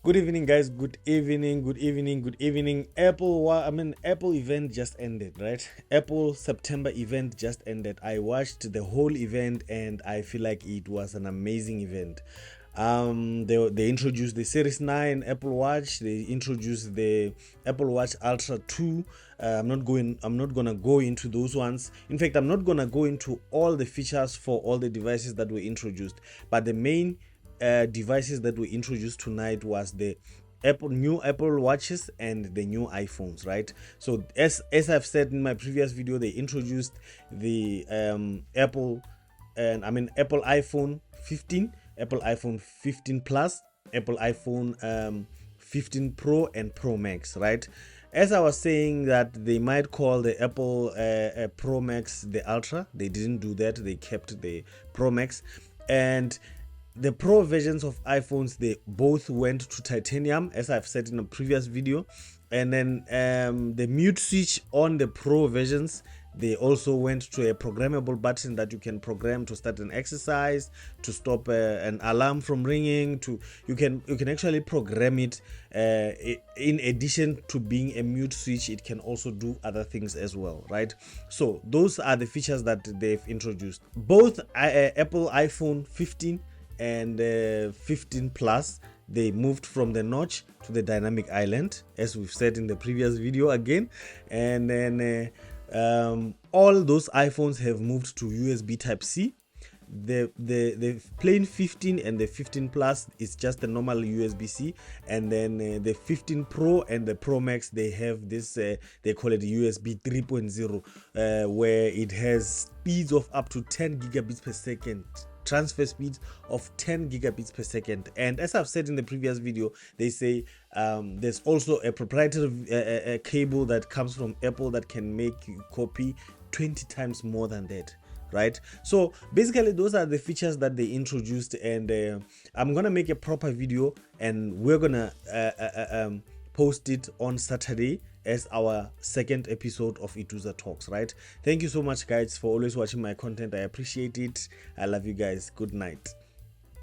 Good evening, guys. Good evening. Good evening. Good evening. Apple event just ended, right? Apple September event just ended. I watched the whole event and I feel like it was an amazing event. They introduced the Series 9 Apple Watch. They introduced the Apple Watch Ultra 2. I'm not gonna go into those ones. In fact, I'm not gonna go into all the features for all the devices that were introduced, but the main devices that were introduced tonight was the new Apple Watches and the new iPhones, right? So as I've said in my previous video, they introduced the Apple iPhone 15, Apple iPhone 15 Plus, Apple iPhone 15 Pro and Pro Max, right? As I was saying that they might call the Apple Pro Max the Ultra, they didn't do that. They kept the Pro Max, and the Pro versions of iPhones, they both went to titanium, as I've said in a previous video. And then the mute switch on the Pro versions, they also went to a programmable button that you can program to start an exercise, to stop an alarm from ringing. You can actually program it. In addition to being a mute switch, it can also do other things as well, right? So those are the features that they've introduced. Both Apple iPhone 15 and 15 Plus, they moved from the notch to the dynamic island, as we've said in the previous video again. And then all those iPhones have moved to USB Type C. The plain 15 and the 15 Plus is just the normal USB-C, and then the 15 Pro and the Pro Max, they have this they call it USB 3.0, where it has speeds of up to 10 gigabits per second, transfer speeds of 10 gigabits per second. And as I've said in the previous video, they say there's also a proprietary cable that comes from Apple that can make you copy 20 times more than that, right? So basically those are the features that they introduced, and I'm gonna make a proper video and we're gonna post it on Saturday as our second episode of Ituza Talks, right? Thank you so much, guys, for always watching my content. I appreciate it. I love you guys. Good night.